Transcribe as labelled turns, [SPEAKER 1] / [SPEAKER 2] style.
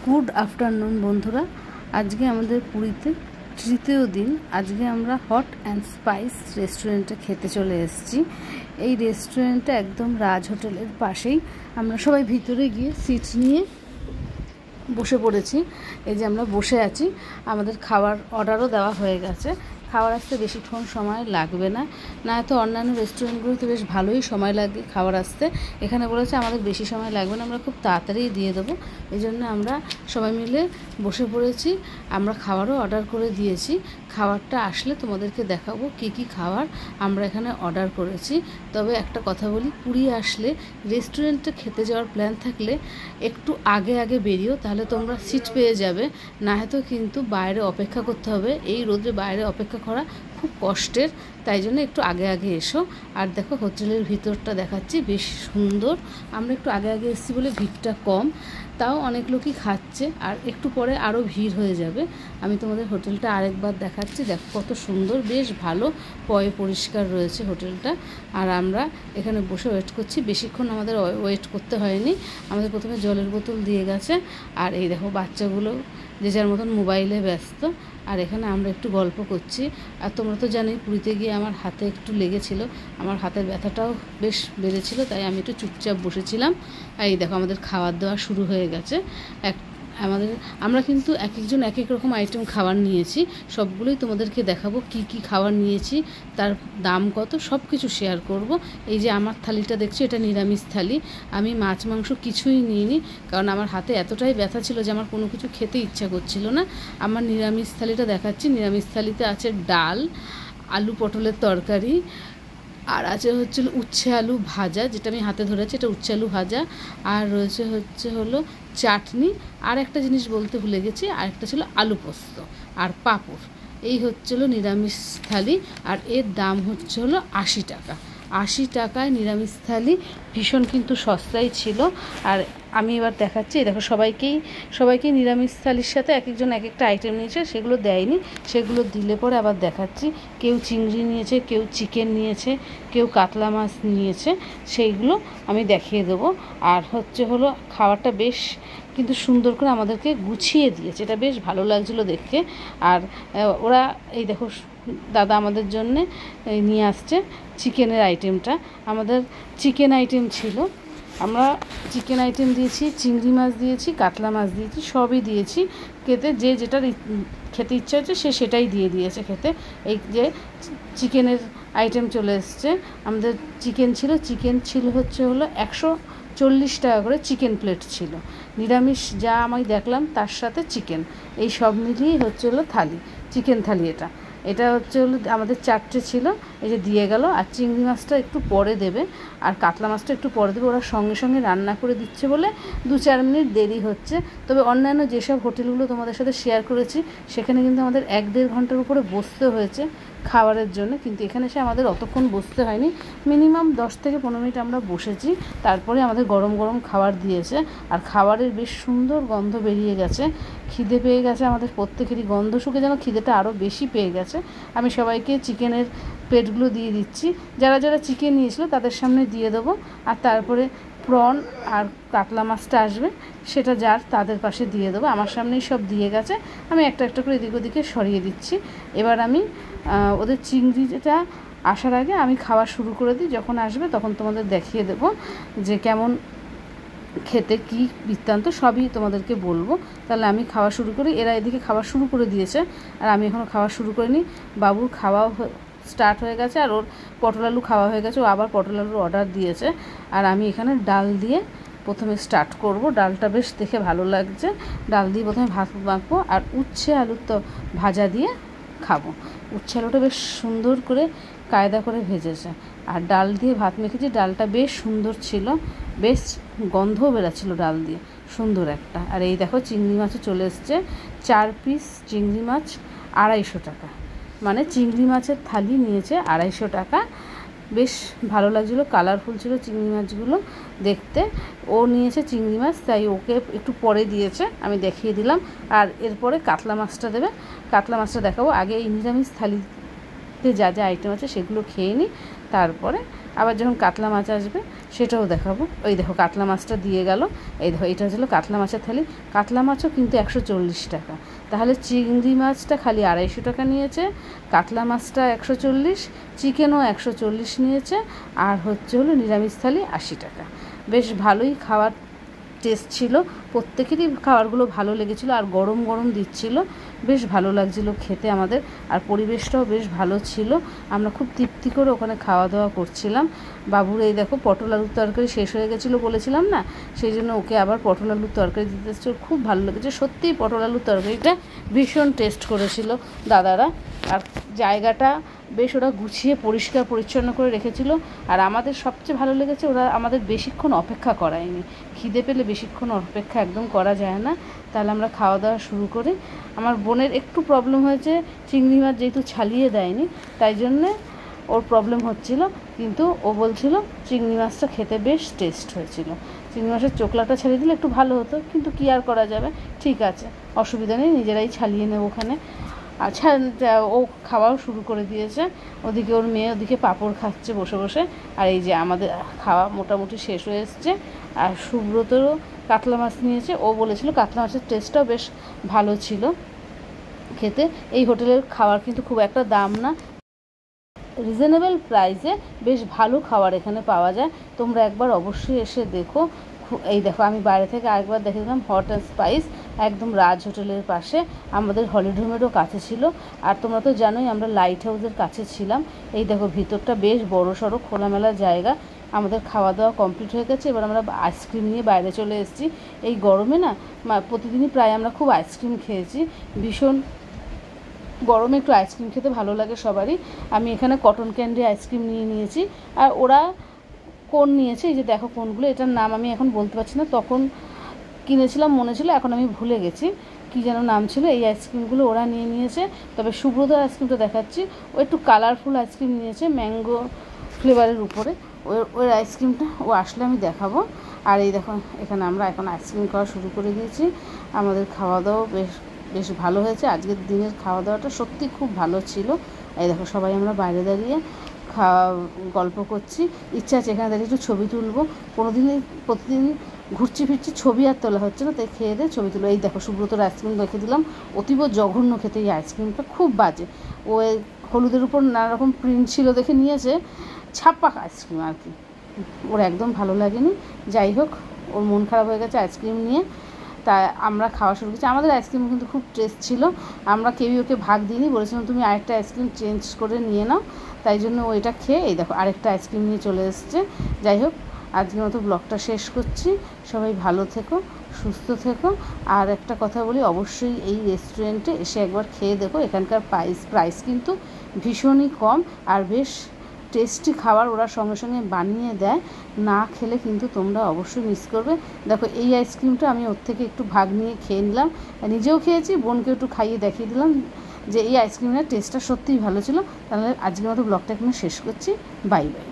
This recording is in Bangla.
[SPEAKER 1] গুড আফটারনুন বন্ধুরা। আজকে আমাদের পুরীতে তৃতীয় দিন। আজকে আমরা হট অ্যান্ড স্পাইস রেস্টুরেন্টে খেতে চলে এসেছি। এই রেস্টুরেন্টটা একদম রাজ হোটেলের পাশেই। আমরা সবাই ভিতরে গিয়ে সিট নিয়ে বসে পড়েছি। এই যে আমরা বসে আছি, আমাদের খাবার অর্ডারও দেওয়া হয়ে গেছে। খাবার আসতে বেশিক্ষণ সময় লাগবে না, না তো অন্যান্য রেস্টুরেন্টগুলোতে বেশ ভালোই সময় লাগে খাবার আসতে। এখানে বলেছে আমাদের বেশি সময় লাগবে না, আমরা খুব তাড়াতাড়ি দিয়ে দেবো। এই জন্য আমরা সবাই মিলে বসে পড়েছি। আমরা খাবারও অর্ডার করে দিয়েছি। খাবারটা আসলে তোমাদেরকে দেখাবো কি কি খাবার আমরা এখানে অর্ডার করেছি। তবে একটা কথা বলি, পুরী আসলে রেস্টুরেন্টে খেতে যাওয়ার প্ল্যান থাকলে একটু আগে আগে বেরিও, তাহলে তোমরা সিট পেয়ে যাবে। না হয়তো কিন্তু বাইরে অপেক্ষা করতে হবে। এই রোদে বাইরে অপেক্ষা করা খুব কষ্টের, তাই জন্য একটু আগে আগে এসো। আর দেখো হোটেলের ভিতরটা দেখাচ্ছি, বেশ সুন্দর। আমরা একটু আগে আগে এসেছি বলে ভিড়টা কম, তাও অনেক লোকই খাচ্ছে। আর একটু পরে আরও ভিড় হয়ে যাবে। আমি তোমাদের হোটেলটা আরেকবার দেখাচ্ছি। দেখো কত সুন্দর, বেশ ভালো পরিষ্কার রয়েছে হোটেলটা। আর আমরা এখানে বসে ওয়েট করছি। বেশিক্ষণ আমাদের ওয়েট করতে হয়নি। আমাদের প্রথমে জলের বোতল দিয়ে গেছে। আর এই দেখো বাচ্চাগুলো যে যার মতন মোবাইলে ব্যস্ত। আর এখানে আমরা একটু গল্প করছি। আর তোমরা তো জানোই পুরীতে গিয়ে আমার হাতে একটু লেগেছিল, আমার হাতের ব্যথাটাও বেশ বেড়েছিল, তাই আমি একটু চুপচাপ বসেছিলাম। আর এই দেখো আমাদের খাবার দাওয়া শুরু হয়ে গেছে। আমরা কিন্তু এক একজন এক এক রকম আইটেম খাবার নিয়েছি। সবগুলোই তোমাদেরকে দেখাবো কি কি খাবার নিয়েছি, তার দাম কত, সব কিছু শেয়ার করব। এই যে আমার থালিটা দেখছো, এটা নিরামিষ থালি। আমি মাছ মাংস কিছুই নিইনি, কারণ আমার হাতে এতটাই ব্যথা ছিল যে আমার কোনো কিছু খেতে ইচ্ছা করছিল না। আমার নিরামিষ থালিটা দেখাচ্ছি। নিরামিষ থালিতে আছে ডাল, আলু পটলের তরকারি, আর আছে উচ্ছে আলু ভাজা, যেটা আমি হাতে ধরেছি, এটা উচ্ছে আলু ভাজা। আর রয়েছে হলো চাটনি। আর একটা জিনিস বলতে ভুলে গেছি, আর একটা ছিল আলু পোস্ত আর পাঁপড়। এই হলো নিরামিষ থালি। আর এর দাম হলো 80 টাকা। 80 টাকায় নিরামিষ থালি, ভীষণ কিন্তু সস্তাই ছিল। আর আমি এবার দেখাচ্ছি, দেখো সবাইকেই নিরামিষ থালির সাথে এক একজন এক একটা আইটেম নিয়েছে। সেগুলো দেয়নি, সেগুলো দিলে পরে আবার দেখাচ্ছি। কেউ চিংড়ি নিয়েছে, কেউ চিকেন নিয়েছে, কেউ কাতলা মাছ নিয়েছে, সেইগুলো আমি দেখিয়ে দেবো। আর হলো খাবারটা বেশ কিন্তু সুন্দর করে আমাদেরকে গুছিয়ে দিয়েছে, এটা বেশ ভালো লাগছিলো দেখতে। আর ওরা এই দেখো দাদা আমাদের জন্যে নিয়ে আসছে চিকেনের আইটেমটা। আমাদের চিকেন আইটেম ছিল, আমরা চিকেন আইটেম দিয়েছি, চিংড়ি মাছ দিয়েছি, কাতলা মাছ দিয়েছি, সবই দিয়েছি খেতে। যে যেটা খেতে ইচ্ছা হচ্ছে সে সেটাই দিয়ে দিয়েছে খেতে। এই যে চিকেনের আইটেম চলে এসছে। আমাদের চিকেন ছিল হলো 140 টাকা করে চিকেন প্লেট ছিল। নিরামিষ যা আমি দেখলাম তার সাথে চিকেন, এই সব মিলিয়েই হলো থালি, চিকেন থালি। এটা হলো আমাদের 4টে ছিল, এই যে দিয়ে গেল। আর চিংড়ি মাছটা একটু পরে দেবে, আর কাতলা মাছটা একটু পরে দেবে। ওরা সঙ্গে সঙ্গে রান্না করে দিচ্ছে বলে 2-4 মিনিট দেরি হচ্ছে। তবে অন্যান্য যেসব হোটেলগুলো তোমাদের সাথে শেয়ার করেছি, সেখানে কিন্তু আমাদের 1-1.5 ঘন্টার উপরে বসতে হয়েছে খাবারের জন্য, কিন্তু এখানে এসে আমাদের অতক্ষণ বসতে হয়নি। মিনিমাম 10 থেকে 15 মিনিট আমরা বসেছি। তারপরে আমাদের গরম গরম খাবার দিয়েছে। আর খাবারের বেশ সুন্দর গন্ধ বেরিয়ে গেছে। খিদে পেয়ে গেছে আমাদের প্রত্যেকেরই, গন্ধ শুকে যেন খিদেটা আরও বেশি পেয়ে গেছে। আমি সবাইকে চিকেনের প্লেটগুলো দিয়ে দিচ্ছি। যারা যারা চিকেন নিয়েছিল তাদের সামনে দিয়ে দেবো। আর তারপরে প্রন আর কাতলা মাছটা আসবে, সেটা তাদের পাশে দিয়ে দেবো। আমার সামনেই সব দিয়ে গেছে, আমি একটা একটা করে এদিক ওদিকে সরিয়ে দিচ্ছি। এবার আমি ওদের চিংড়িটা আসার আগে আমি খাওয়া শুরু করে দিই। যখন আসবে তখন তোমাদের দেখিয়ে দেবো যে কেমন খেতে, কি বৃত্তান্ত সবই তোমাদেরকে বলবো। তাহলে আমি খাওয়া শুরু করি। এরা এদিকে খাওয়া শুরু করে দিয়েছে, আর আমি এখনও খাওয়া শুরু করিনি। বাবুর খাওয়াও স্টার্ট হয়ে গেছে, আর ওর পটল আলু খাওয়া হয়ে গেছে, ও আবার পটল আলুর অর্ডার দিয়েছে। আর আমি এখানে ডাল দিয়ে প্রথমে স্টার্ট করব। ডালটা বেশ দেখে ভালো লাগছে। ডাল দিয়ে প্রথমে ভাত মাখবো, আর উচ্ছে আলুর তো ভাজা দিয়ে খাবো। উচ্ছে আলুটা বেশ সুন্দর করে কায়দা করে ভেজেছে, আর ডাল দিয়ে ভাত মেখেছি। ডালটা বেশ সুন্দর ছিল, বেশ গন্ধও বেরাচ্ছিল ডাল দিয়ে, সুন্দর একটা। আর এই দেখো চিংড়ি মাছও চলে এসছে। 4 পিস চিংড়ি মাছ 250 টাকা, মানে চিংড়ি মাছের থালি নিয়েছে 250 টাকা। বেশ ভালো লাগছিলো, কালারফুল ছিল চিংড়ি মাছগুলো দেখতে। ও নিয়েছে চিংড়ি মাছ, তাই ওকে একটু পরে দিয়েছে, আমি দেখিয়ে দিলাম। আর এরপরে কাতলা মাছটা দেবে, কাতলা মাছটা দেখাবো। আগে এই নিরামিষ থালিতে যা যা আইটেম আছে সেগুলো খেয়ে নিই, তারপরে আবার যখন কাতলা মাছ আসবে সেটাও দেখাবো। ওই দেখো কাতলা মাছটা দিয়ে গেল। এই দেখো এটা হলো কাতলা মাছের থালি। কাতলা মাছও কিন্তু 140 টাকা। তাহলে চিংড়ি মাছটা খালি 250 টাকা নিয়েছে, কাতলা মাছটা 140, চিকেনও 140 নিয়েছে, আর হচ্ছে হলো নিরামিষ থালি 80 টাকা। বেশ ভালোই খাওয়ার টেস্ট ছিল, প্রত্যেকেরই খাবারগুলো ভালো লেগেছিলো, আর গরম গরম দিচ্ছিল, বেশ ভালো লাগছিলো খেতে আমাদের। আর পরিবেশটাও বেশ ভালো ছিল, আমরা খুব তৃপ্তি করে ওখানে খাওয়া দাওয়া করছিলাম। বাবুর এই দেখো পটল আলুর তরকারি শেষ হয়ে গেছিলো বলেছিলাম না, সেই জন্য ওকে আবার পটল আলুর তরকারি দিতে এসেছে। খুব ভালো লেগেছে সত্যিই, পটল আলুর তরকারিটা ভীষণ টেস্ট করেছিল দাদারা। আর জায়গাটা বেশ ওরা গুছিয়ে পরিষ্কার পরিচ্ছন্ন করে রেখেছিল। আর আমাদের সবচেয়ে ভালো লেগেছে ওরা আমাদের বেশিক্ষণ অপেক্ষা করায়নি। খিদে পেলে বেশিক্ষণ অপেক্ষা একদম করা যায় না। তাহলে আমরা খাওয়া দাওয়া শুরু করি। আমার বোনের একটু প্রবলেম হয়েছে, চিংড়ি মাছ যেহেতু ছালিয়ে দেয়নি তাই জন্যে ওর প্রবলেম হচ্ছিল, কিন্তু ও বলছিল চিংড়ি মাছটা খেতে বেশ টেস্ট হয়েছিল। চিংড়ি মাছের চোকলাটা ছাড়িয়ে দিলে একটু ভালো হতো, কিন্তু কী আর করা যাবে, ঠিক আছে অসুবিধা নেই, নিজেরাই ছালিয়ে নেব ওখানে। আচ্ছা, ও খাওয়াও শুরু করে দিয়েছে। ওদিকে ওর মেয়ে ওদিকে পাঁপড় খাচ্ছে বসে বসে। আর এই যে আমাদের খাওয়া মোটামুটি শেষ হয়ে এসছে। আর সুব্রতরও কাতলা মাছ নিয়েছে, ও বলেছিল কাতলা মাছের টেস্টটাও বেশ ভালো ছিল খেতে। এই হোটেলের খাবার কিন্তু খুব একটা দাম না, রিজনেবল প্রাইসে বেশ ভালো খাবার এখানে পাওয়া যায়। তোমরা একবার অবশ্যই এসে দেখো। এই দেখো আমি বাইরে থেকে আরেকবার দেখে দিলাম হট অ্যান্ড স্পাইস, একদম রাজ হোটেলের পাশে, আমাদের হলিড্রোমেরও কাছে ছিল। আর তোমরা তো জানোই আমরা লাইট হাউসের কাছে ছিলাম। এই দেখো ভিতরটা বেশ বড় সড়ো খোলামেলা জায়গা। আমাদের খাওয়া দাওয়া কমপ্লিট হয়ে গেছে, এবার আমরা আইসক্রিম নিয়ে বাইরে চলে এসেছি। এই গরমে না প্রতিদিনই প্রায় আমরা খুব আইসক্রিম খেয়েছি, ভীষণ গরমে একটু আইসক্রিম খেতে ভালো লাগে সবারই। আমি এখানে কটন ক্যান্ডি আইসক্রিম নিয়ে নিয়েছি, আর ওরা কোন নিয়েছে, এই যে দেখো কোনগুলো, এটার নাম আমি এখন বলতে পারছি না, তখন কিনেছিলাম মনে ছিল, এখন আমি ভুলে গেছি কী যেন নাম ছিল। এই আইসক্রিমগুলো ওরা নিয়ে নিয়েছে। তবে সুব্রতর আইসক্রিমটা দেখাচ্ছি, ও একটু কালারফুল আইসক্রিম নিয়েছে ম্যাঙ্গো ফ্লেভারের উপরে। ওর আইসক্রিমটা ও আসলে আমি দেখাবো। আর এই দেখো এখানে আমরা এখন আইসক্রিম খাওয়া শুরু করে দিয়েছি। আমাদের খাওয়া দাওয়া বেশ ভালো হয়েছে। আজকের দিনের খাওয়া দাওয়াটা সত্যি খুব ভালো ছিল। এই দেখো সবাই আমরা বাইরে দাঁড়িয়ে গল্প করছি। ইচ্ছা আছে এখানে দাঁড়িয়ে একটু ছবি তুলবো। প্রতিদিন ঘুরছি ফিরছি, ছবি আর তোলা হচ্ছে না, তাই খেয়ে দিয়ে ছবি তুলো। এই দেখো সুব্রতর আইসক্রিম রেখে দিলাম, অতীব জঘন্য খেতে এই আইসক্রিমটা, খুব বাজে। ও হলুদের উপর নানা রকম প্রিন্ট ছিল দেখে নিয়েছে, ছাপ্পা আইসক্রিম আর কি, ওর একদম ভালো লাগেনি। যাই হোক, ওর মন খারাপ হয়ে গেছে আইসক্রিম নিয়ে, তাই আমরা খাওয়া শুরু করছি। আমাদের আইসক্রিম কিন্তু খুব টেস্ট ছিল, আমরা কেউই ওকে ভাগ দিইনি, বলেছিলাম তুমি আরেকটা আইসক্রিম চেঞ্জ করে নিয়ে নাও, তাই জন্য ওইটা খেয়ে এই দেখো আরেকটা আইসক্রিম নিয়ে চলে এসছে। যাই হোক, আজকের মতো ব্লগটা শেষ করছি। সবাই ভালো থেকো, সুস্থ থেকো। আর একটা কথা বলি, অবশ্যই এই রেস্টুরেন্টে এসে একবার খেয়ে দেখো, এখানকার প্রাইস কিন্তু ভীষণই কম, আর বেশ টেস্টি খাবার ওরা সঙ্গে সঙ্গে বানিয়ে দেয়। না খেলে কিন্তু তোমরা অবশ্যই মিস করবে। দেখো এই আইসক্রিমটা আমি ওর থেকে একটু ভাগ নিয়ে খেয়ে নিলাম, নিজেও খেয়েছি, বোনকে একটু খাইয়ে দেখিয়ে দিলাম যে এই আইসক্রিমের টেস্টটা সত্যিই ভালো ছিল। তাহলে আজকের মতো ব্লগটা এখানে শেষ করছি। Bye bye.